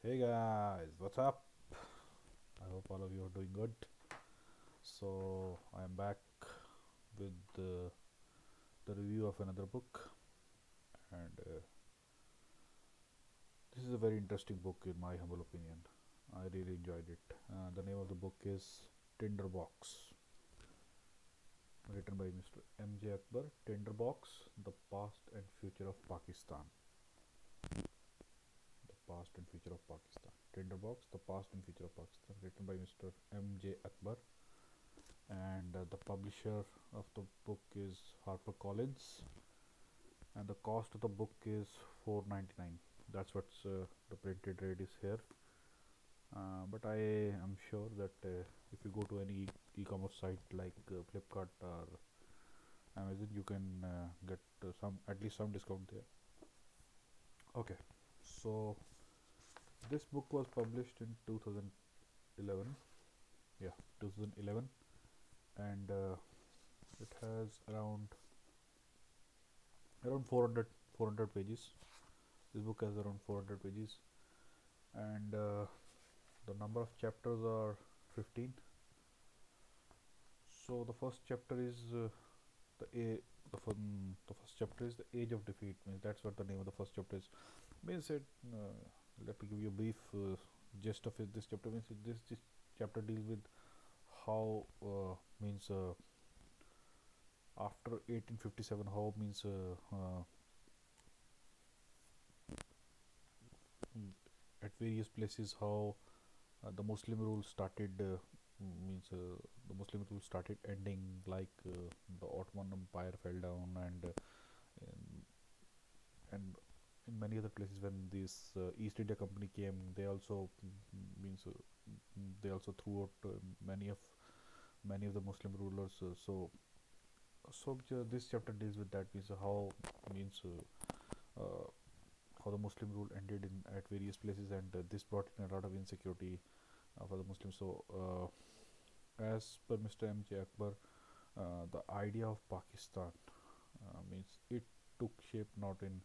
Hey guys, what's up? I hope all of you are doing good. So, I am back with the review of another book, and this is a very interesting book, in my humble opinion. I really enjoyed it. The name of the book is Tinderbox, written by Mr. M.J. Akbar. Tinderbox, The Past and Future of Pakistan. The Past and Future of Pakistan. Tinderbox, The Past and Future of Pakistan, written by Mr. M.J. Akbar, and the publisher of the book is Harper Collins, and the cost of the book is 4.99. That's what's the printed rate is here. But I am sure that if you go to any e-commerce site like Flipkart or Amazon, you can get some at least some discount there. Okay, so this book was published in 2011. Yeah, 2011, and it has around 400 pages. This book has around 400 pages, and the number of chapters are 15. So the first chapter is the a the first chapter is the age of defeat. Means that's what the name of the first chapter is. Means it. Let me give you a brief gist of it. This chapter means this chapter deals with how means after 1857 how means at various places how the Muslim rule started means the Muslim rule started ending, like the Ottoman Empire fell down, and in many other places when this East India Company came, they also means they also threw out many of the Muslim rulers. This chapter deals with that, means means uh, how the Muslim rule ended in at various places, and this brought in a lot of insecurity for the Muslims. As per Mr. M.J. Akbar, the idea of Pakistan means it took shape not in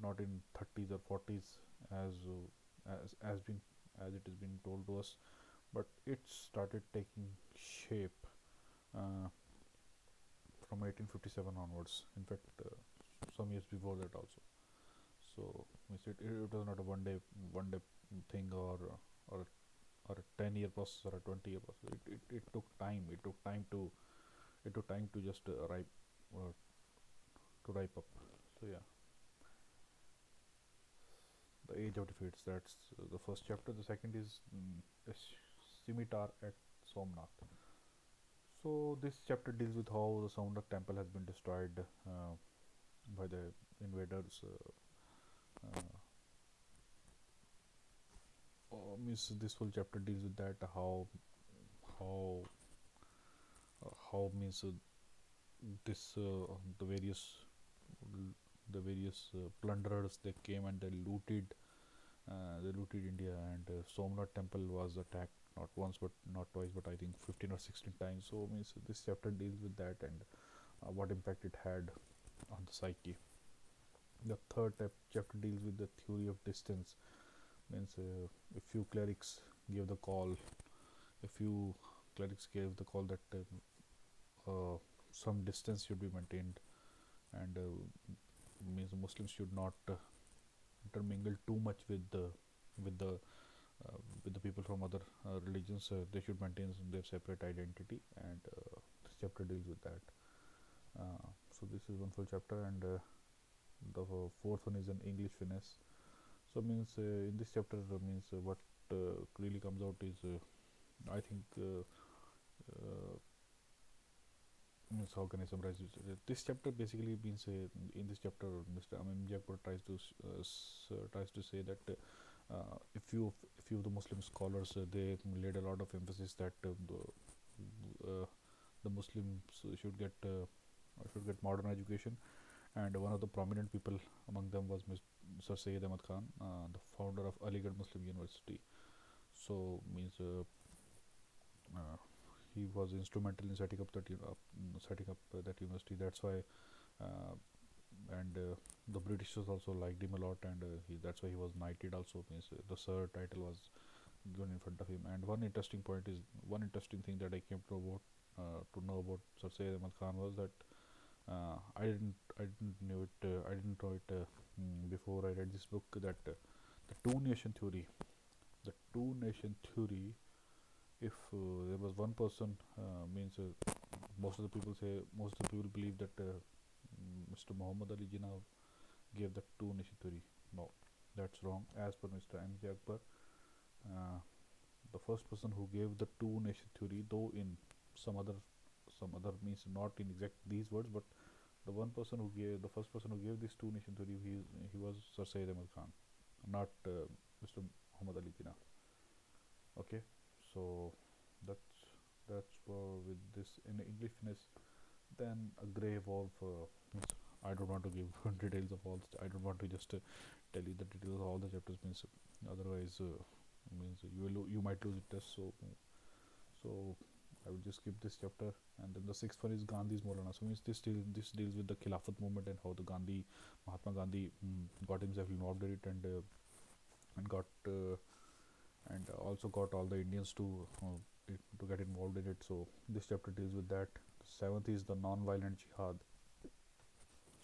30s or 40s, as as been as it is being told to us, but it started taking shape uh, from 1857 onwards. In fact, some years before that also. So means it was not a one day thing, or or a 10-year process or a 20-year process. It took time. It took time to just uh, ripe up. So yeah, the age of defeats. That's the first chapter. The second is Scimitar at Somnath. So this chapter deals with how the Somnath temple has been destroyed by the invaders. Uh, Means this whole chapter deals with that, how how means this the various plunderers, they came and they looted India, and Somnath temple was attacked not once but not twice, but I think 15 or 16 times. So means this chapter deals with that, and what impact it had on the psyche. The third chapter deals with the theory of distance. Means a few clerics gave the call. A few clerics gave the call that some distance should be maintained, and means Muslims should not intermingle too much with the with the people from other religions. They should maintain their separate identity, and this chapter deals with that. So this is one full chapter, and the fourth one is an English finesse. So means in this chapter means what really comes out is I think means how can I summarize this? This chapter basically means in this chapter Mr. Amim Jakbar tries to say that if you the Muslim scholars, they laid a lot of emphasis that the Muslims should get modern education, and one of the prominent people among them was Mr. Sayyid Ahmad Khan, the founder of Aligarh Muslim University. So means uh, he was instrumental in setting up that university. That's why uh, and the Britishers also liked him a lot, and that's why he was knighted. Also, means the Sir title was given in front of him. And one interesting thing that I came to know about Sir Syed Ahmad Khan was that I didn't know it before I read this book, that the two nation theory, the two nation theory. If there was one person, means most of the people believe that Mr. Muhammad Ali Jinnah gave the two nation theory. No, that's wrong. As per Mr. M.K. Akbar, uh, the first person who gave the two nation theory, though in some other means not in exact these words, but the first person who gave this two nation theory, he was Sir Syed Ahmad Khan, not Mr. Muhammad Ali Jinnah. Okay, so that's with this in English finesse. Then a grey wolf. Means I don't want to give details of all. I don't want to just tell you the details of all the chapters. Means otherwise, means you might lose interest. So I will just skip this chapter. And then the sixth one is Gandhi's Maulana. So means this deals with the Khilafat movement and how the Mahatma Gandhi got himself involved in it, and got and also got all the Indians to get involved in it. So this chapter deals with that. The seventh is the non-violent jihad.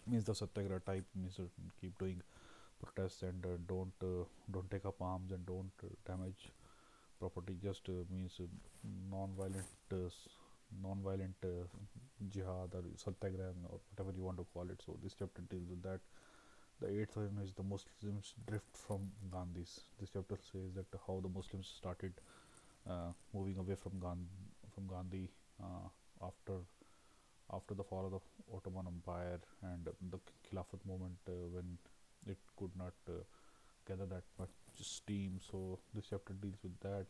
Means the satyagraha type, means keep doing protests, and don't take up arms, and don't damage property. Just means non-violent non-violent jihad or satyagraha or whatever you want to call it. So this chapter deals with that. The eighth one is the Muslims drift from Gandhis. This chapter says that how the Muslims started moving away from Gandhi after the fall of the Ottoman Empire and the Khilafat movement, when it could not gather that much steam. So this chapter deals with that,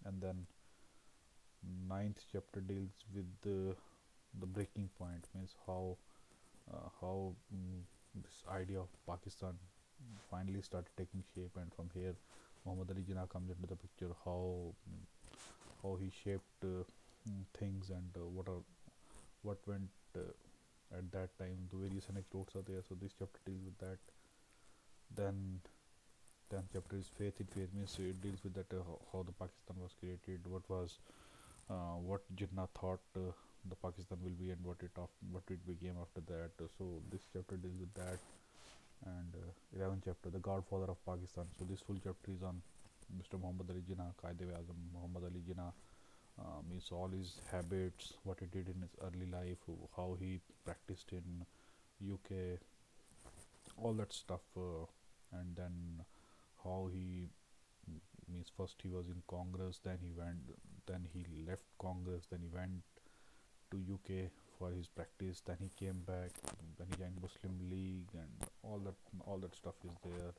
and then ninth chapter deals with the breaking point. Means how this idea of Pakistan finally started taking shape, and from here Muhammad Ali Jinnah comes into the picture. How he shaped things, and what went at that time. The various anecdotes are there. So this chapter deals with that. Then 10th chapter is faith in faith. Means it deals with that, how the Pakistan was created, what Jinnah thought the Pakistan will be, and what it became after that. So this chapter deals with that. And 11th chapter, the Godfather of Pakistan. So this full chapter is on Mr. Muhammad Ali Jinnah, Qaid-e-Azam Muhammad Ali Jinnah. Means all his habits, what he did in his early life, how he practiced in UK, all that stuff, and then how he means first he was in Congress, then he left Congress, then he went to UK for his practice, then he came back, then he joined Muslim League, and all that stuff is there.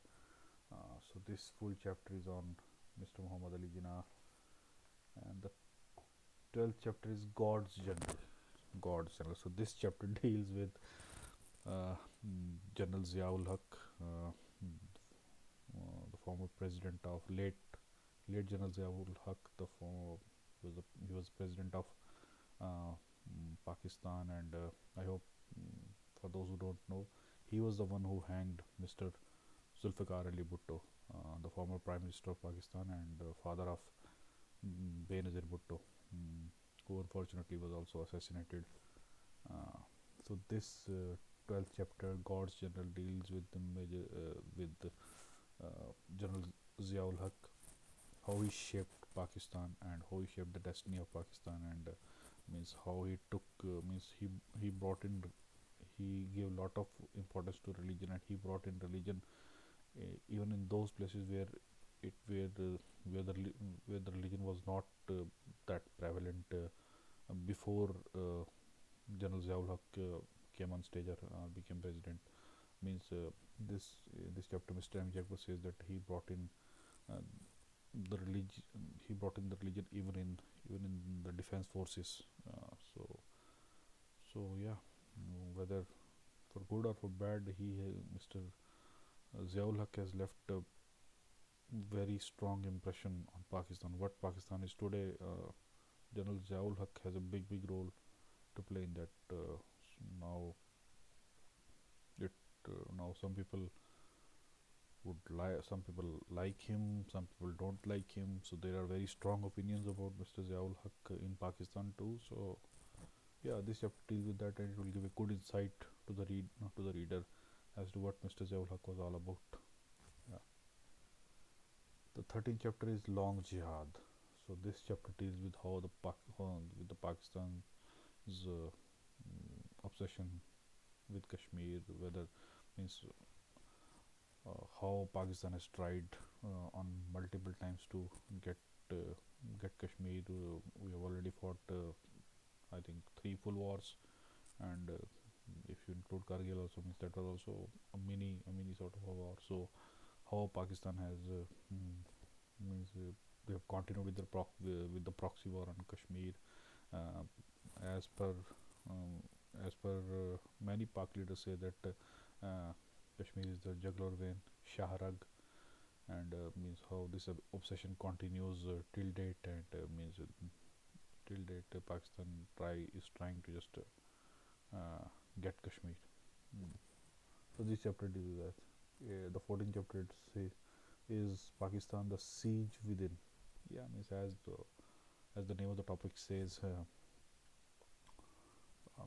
So this full chapter is on Mr. Muhammad Ali Jinnah. And the 12th chapter is God's General. So this chapter deals with uh, General Ziaul Haq, the former president of late General Ziaul Haq. He was president of Pakistan, and I hope, for those who don't know, he was the one who hanged Mr. Zulfikar Ali Bhutto, the former Prime Minister of Pakistan and father of Benazir Bhutto, who unfortunately was also assassinated. Uh, so this 12th chapter, God's General, deals with General Ziaul Haq, how he shaped Pakistan and how he shaped the destiny of Pakistan, and means how he took means he brought in he gave a lot of importance to religion, and he brought in religion even in those places it where the where the religion was not that prevalent before General Ziaul Haq came on stage or became president. Means this chapter, Mr. M. Jacob says that uh, the religion he brought in the religion even in the defense forces. So yeah, whether for good or for bad, Mr. Ziaul Haq has left a very strong impression on Pakistan. What Pakistan is today, General Ziaul Haq has a big role to play in that. Now now some people some people like him, some people don't like him. So there are very strong opinions about Mr. Ziaul Haq in Pakistan too. So yeah, this chapter deals with that, and it will give a good insight to the reader as to what Mr. Ziaul Haq was all about. Yeah. The 13th chapter is Long Jihad. So this chapter deals with how with the Pakistan's obsession with Kashmir, whether means how Pakistan has tried on multiple times to get uh, get Kashmir. We have already fought, I think, three full wars, and if you include Kargil also, means that was also a mini sort of a war. So how Pakistan has means they have continued with with the proxy war on Kashmir, uh, as per um, many Pak leaders say that Kashmir is the jugular vein, Shahrag, and means how this obsession continues till date, and means till date Pakistan is trying to just get Kashmir. Mm. So this chapter deals with that. The 14th chapter is Pakistan the siege within. Yeah, means as the name of the topic says,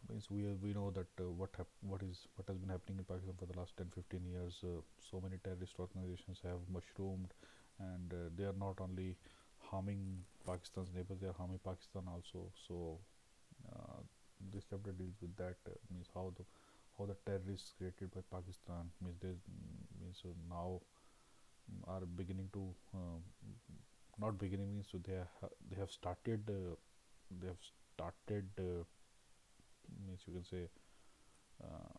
means we know that what has been happening in Pakistan for the last 10-15 years. So many terrorist organizations have mushroomed, and they are not only harming Pakistan's neighbors, they are harming Pakistan also. So uh, this chapter deals with that, means how the terrorists created by Pakistan means now are beginning to not beginning means so they have started they have started means you can say uh,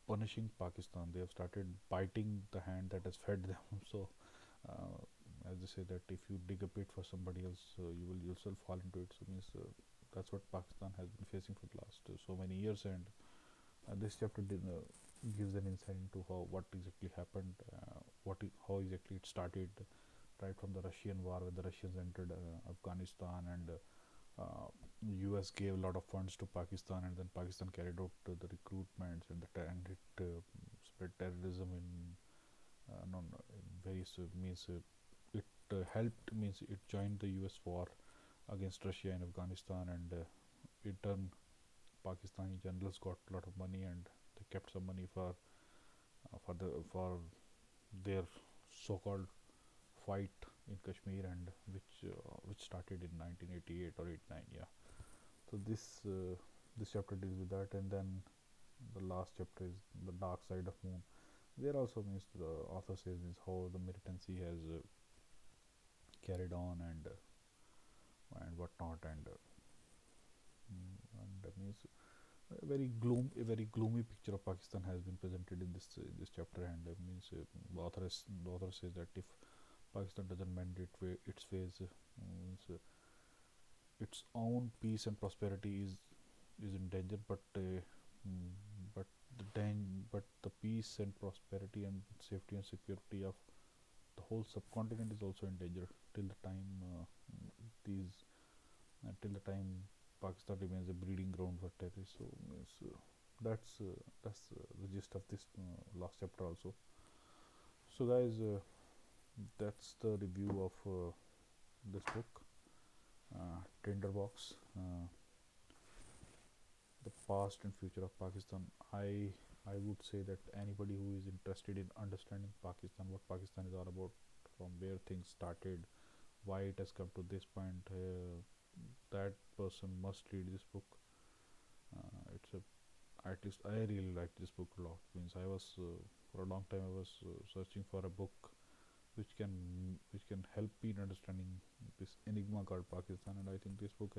punishing Pakistan. They have started biting the hand that has fed them. So, uh, as they say that if you dig a pit for somebody else, you will yourself fall into it. So, means that's what Pakistan has been facing for the last so many years, and this chapter gives an insight into what exactly happened, how exactly it started, right from the Russian war when the Russians entered Afghanistan, and US gave a lot of funds to Pakistan, and then Pakistan carried out the recruitments and it spread terrorism in in various means it helped means it joined the US war against Russia in Afghanistan, and in turn Pakistani generals got a lot of money, and they kept some money for their so-called fight in Kashmir, and which started in 1988 or 89. Yeah. So this chapter deals with that, and then the last chapter is the dark side of moon. There also means the author says means how the militancy has carried on, and whatnot, and means a very gloomy picture of Pakistan has been presented in this chapter, and means the author says that if Pakistan doesn't mend its ways, means its own peace and prosperity is in danger, mm, but but the peace and prosperity and safety and security of the whole subcontinent is also in danger till the time these till the time Pakistan remains a breeding ground for terrorists. So means, that's the gist of this last chapter also. So guys, that's the review of this book, Tinderbox, the past and future of Pakistan. I would say that anybody who is interested in understanding Pakistan, what Pakistan is all about, from where things started, why it has come to this point, that person must read this book. It's a At least I really like this book a lot. Means I was for a long time I was searching for a book which can help me in understanding this enigma called Pakistan, and I think this book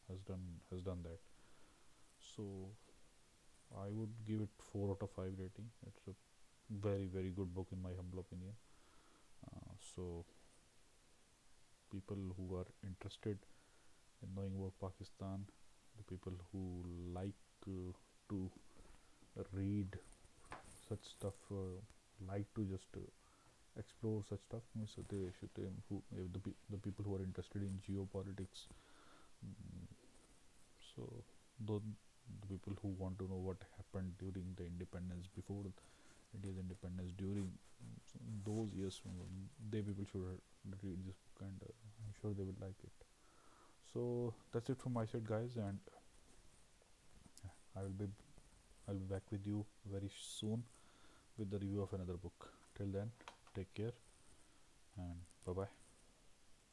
has done that. So I would give it 4 out of 5 rating. It's a very good book in my humble opinion. So people who are interested in knowing about Pakistan, the people who like to read such stuff, like to just explore such stuff, so they should the people who are interested in geopolitics. mm, so the people who want to know what happened during the independence, before India's independence, during those years, they people should read this book, and I'm sure they will like it. So that's it from my side, guys, and I will be I'll be back with you very soon with the review of another book. Till then, take care and bye bye.